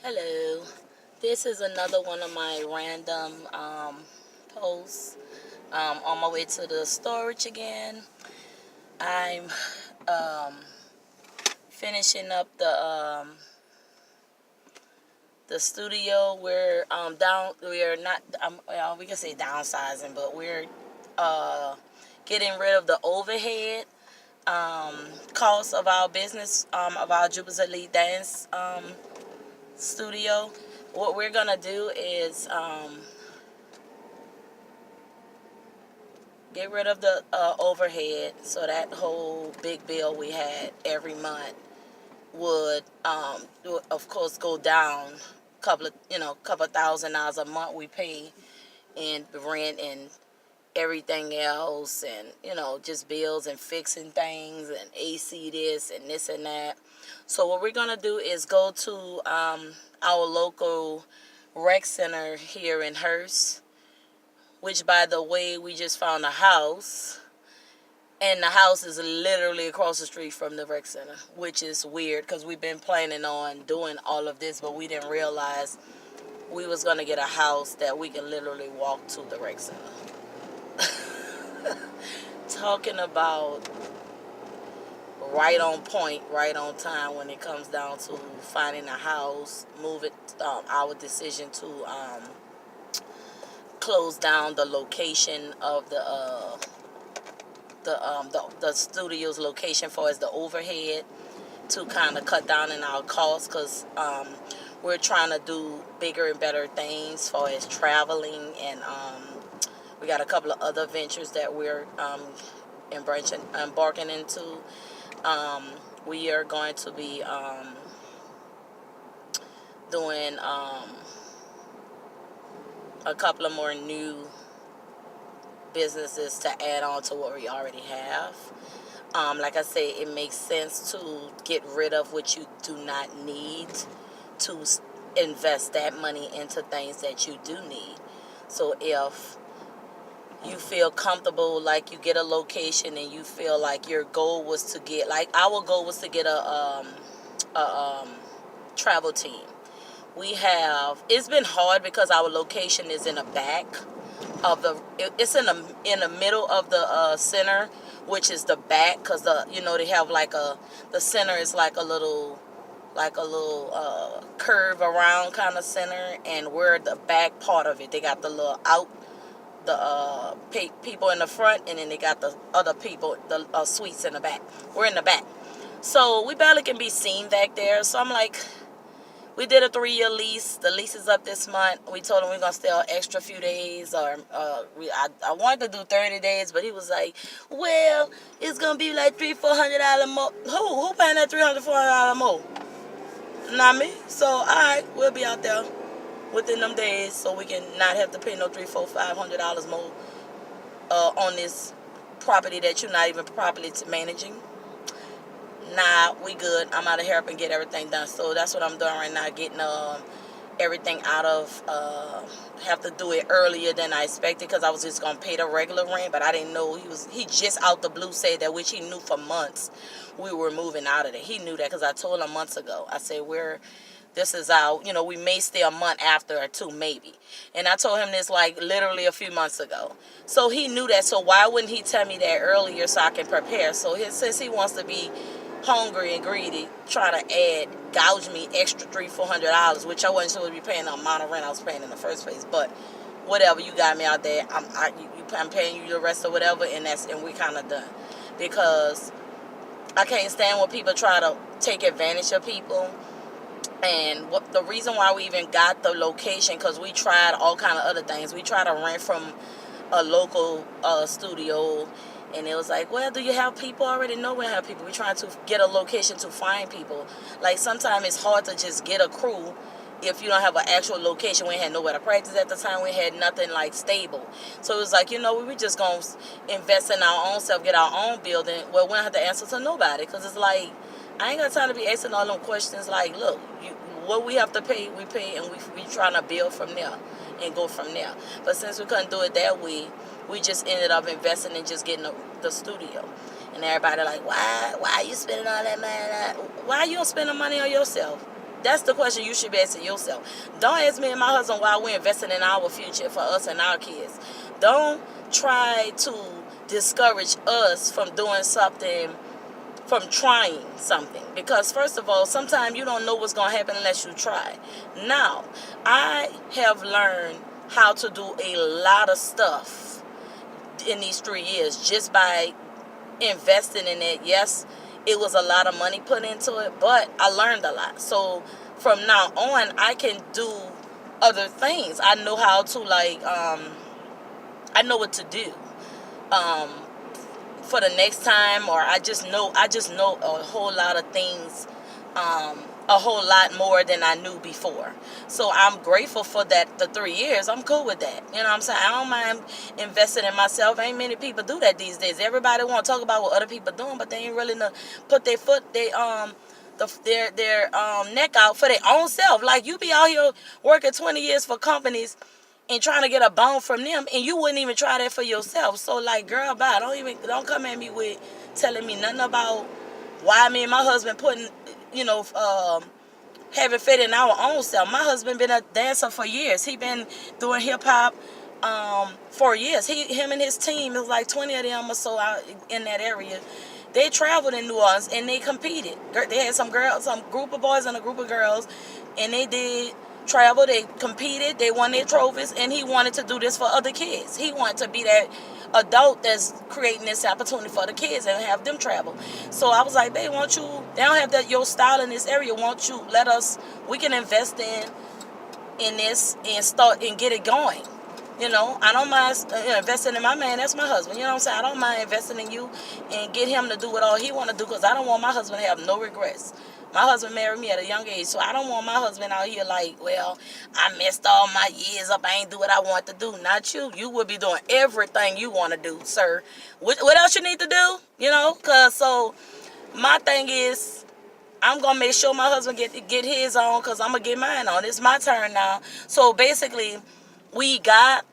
Hello. This is another one of my random posts. On my way to the storage again. I'm um, finishing up the studio. We're down. We're not. Well, we can say downsizing, but we're uh, getting rid of the overhead cost of our business, of our Jupiter's Elite Dance studio. What we're gonna do is get rid of the overhead, so that whole big bill we had every month would of course go down. Couple of $1,000 a month we pay in rent and everything else, and just bills and fixing things and AC this and this and that. So what we're gonna do is go to our local rec center here in Hearst, which, by the way, we just found a house, and the house is literally across the street from the rec center, which is weird because we've been planning on doing all of this, but we didn't realize we was gonna get a house that we can literally walk to the rec center. Talking about right on point, right on time when it comes down to finding a house, our decision to close down the location of the studio's location for as the overhead, to kind of cut down in our costs, because we're trying to do bigger and better things for as traveling, and we got a couple of other ventures that we're embarking into. um, we are going to be doing a couple of more new businesses to add on to what we already have. Like I say, it makes sense to get rid of what you do not need, to invest that money into things that you do need. So if you feel comfortable, like you get a location and you feel like your goal was to get, like our goal was to get a travel team. It's been hard because our location is in the back it's in the middle of the center, which is the back, because they have the center is like a little curve around kind of center, and we're the back part of it. They got the little out the people in the front, and then they got the other people, the suites in the back. We're in the back, so we barely can be seen back there. So I'm like, we did a 3-year lease. The lease is up this month. We told him we're gonna stay an extra few days, or I wanted to do 30 days, but he was like, "Well, it's gonna be like $300-400 more." Who paying that $300-400 more? Not me. So all right, we'll be out there within them days, so we can not have to pay no $300-400-500 more on this property that you're not even properly managing. Nah, we good. I'm out of here up and get everything done. So that's what I'm doing right now, getting everything out of. Have to do it earlier than I expected, because I was just gonna pay the regular rent, but I didn't know he just out the blue said that, which he knew for months we were moving out of there. He knew that because I told him months ago. I said, this is out. We may stay a month after or two, maybe. And I told him this like literally a few months ago. So he knew that. So why wouldn't he tell me that earlier so I can prepare? So since he wants to be hungry and greedy, trying to gouge me extra $300-400, which I wasn't supposed to be paying the amount of rent I was paying in the first place. But whatever, you got me out there. I'm paying you the rest or whatever, and we kind of done, because I can't stand when people try to take advantage of people. And the reason why we even got the location, because we tried all kind of other things. We tried to rent from a local studio, and it was like, well, do you have people? Already know we have people. We're trying to get a location to find people. Like, sometimes it's hard to just get a crew if you don't have an actual location. We had nowhere to practice at the time. We had nothing like stable. So it was like, we were just going to invest in our own self, get our own building. Well, we don't have to answer to nobody, because it's like, I ain't got time to be asking all them questions. Like, look, what we have to pay, we pay, and we trying to build from there and go from there. But since we couldn't do it that way, we just ended up investing in just getting the studio. And everybody like, why are you spending all that money? Why you don't spend the money on yourself? That's the question you should be asking yourself. Don't ask me and my husband why we're investing in our future for us and our kids. Don't try to discourage us from doing something, from trying something. Because first of all, sometimes you don't know what's going to happen unless you try. Now, I have learned how to do a lot of stuff in these 3 years just by investing in it. Yes, it was a lot of money put into it, but I learned a lot. So from now on, I can do other things. I know how to I know what to do um, for the next time, or I just know a whole lot of things, a whole lot more than I knew before. So I'm grateful for that. The 3 years, I'm cool with that. You know what I'm saying? I don't mind investing in myself. Ain't many people do that these days. Everybody want to talk about what other people doing, but they ain't really put their foot, their neck out for their own self. Like, you be out here working 20 years for companies and trying to get a bone from them, and you wouldn't even try that for yourself. So, like, girl, bye. Don't come at me with telling me nothing about why me and my husband putting, you know, having faith in our own self. My husband been a dancer for years. He been doing hip hop for years. Him and his team, it was like 20 of them or so out in that area. They traveled in New Orleans and they competed. They had some group of boys and a group of girls, and they did travel. They competed. They won their trophies, and he wanted to do this for other kids. He wanted to be that adult that's creating this opportunity for the kids and have them travel. So I was like, they don't have that your style in this area. Won't you we can invest in this and start and get it going. You know, I don't mind investing in my man. That's my husband. You know what I'm saying? I don't mind investing in you and get him to do what all he want to do, because I don't want my husband to have no regrets. My husband married me at a young age, so I don't want my husband out here like, well, I messed all my years up. I ain't do what I want to do. Not you. You would be doing everything you want to do, sir. What else you need to do? You know, so my thing is, I'm going to make sure my husband get his on, because I'm going to get mine on. It's my turn now. So basically, we got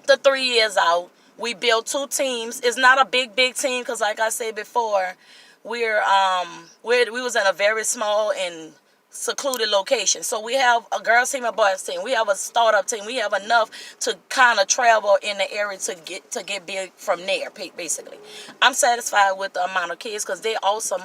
the 3 years out. We built 2 teams. It's not a big team, because like I said before, we was in a very small and secluded location. So we have a girls team and boys team. We have a startup team. We have enough to kind of travel in the area to get big from there, basically. I'm satisfied with the amount of kids, because they're awesome.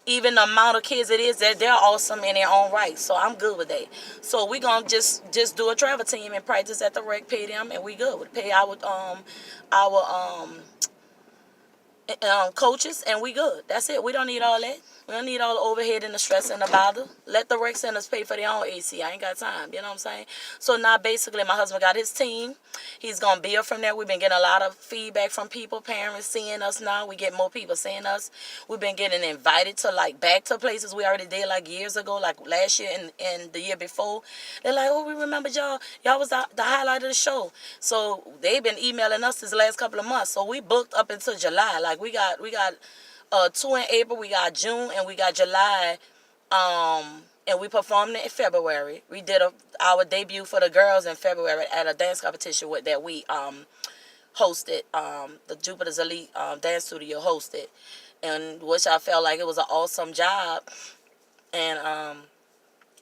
Even the amount of kids it is, they're awesome in their own right. So I'm good with that. So we gonna just do a travel team and practice at the rec, pay them, and we good. We pay our coaches, and we good. That's it. We don't need all that. We don't need all the overhead and the stress and the bother. Let the rec centers pay for their own AC. I ain't got time. You know what I'm saying? So now basically my husband got his team. He's going to build from there. We've been getting a lot of feedback from people, parents seeing us now. We get more people seeing us. We've been getting invited to back to places we already did years ago, like last year and the year before. They're like, oh, we remember y'all. Y'all was the highlight of the show. So they've been emailing us this last couple of months. So we booked up until July. We got 2 in April, we got June, and we got July, and we performed in February. We did our debut for the girls in February at a dance competition that we hosted. The Jupiter's Elite Dance Studio hosted, and which I felt like it was an awesome job. And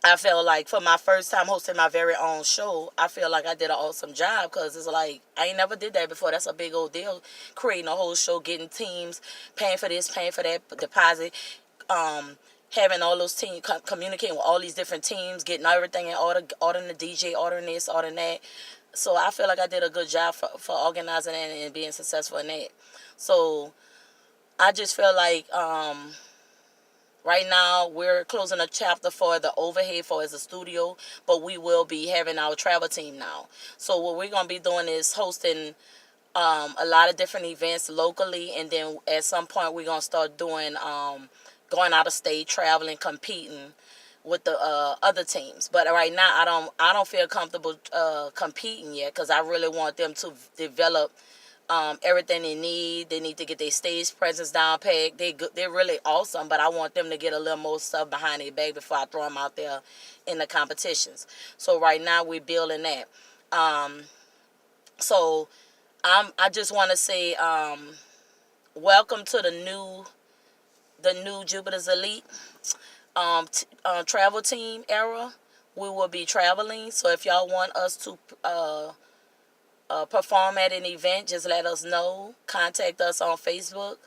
I felt like for my first time hosting my very own show, I feel like I did an awesome job, because it's like I ain't never did that before. That's a big old deal, creating a whole show, getting teams, paying for this, paying for that, deposit, having all those teams, communicating with all these different teams, getting everything in order, ordering the DJ, ordering this, ordering that. So I feel like I did a good job for organizing it and being successful in that. So I just feel like right now, we're closing a chapter for the overhead for as a studio, but we will be having our travel team now. So what we're going to be doing is hosting a lot of different events locally, and then at some point we're going to start doing going out of state, traveling, competing with the other teams. But right now, I don't feel comfortable competing yet, because I really want them to develop everything they need. They need to get their stage presence down packed. They're really awesome, but I want them to get a little more stuff behind their back before I throw them out there in the competitions. So right now we're building that. So I just want to say welcome to the new Jupiter's Elite. travel team era. We will be traveling. So if y'all want us to perform at an event, just let us know. Contact us on Facebook,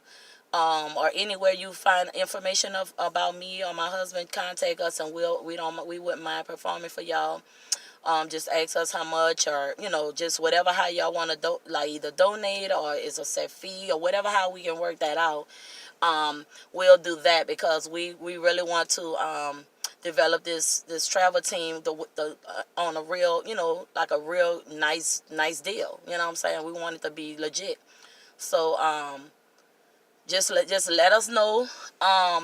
or anywhere you find information about me or my husband. Contact us, and we wouldn't mind performing for y'all. Just ask us how much, or just whatever, how y'all want to like either donate, or it's a set fee, or whatever, how we can work that out. We'll do that, because we really want to develop this travel team on a real, like a real nice deal. You know what I'm saying? We want it to be legit. So just let us know.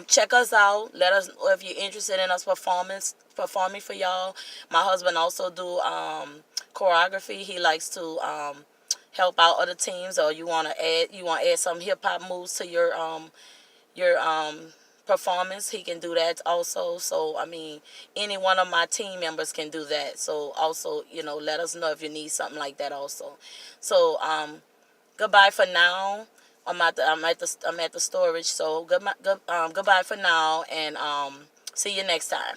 Check us out. Let us know if you're interested in us performing for y'all. My husband also do choreography. He likes to help out other teams, or you want to add some hip hop moves to your performance. He can do that also. So I mean, any one of my team members can do that. So also, let us know if you need something like that also. So goodbye for now. I'm at the storage. So goodbye for now, and see you next time.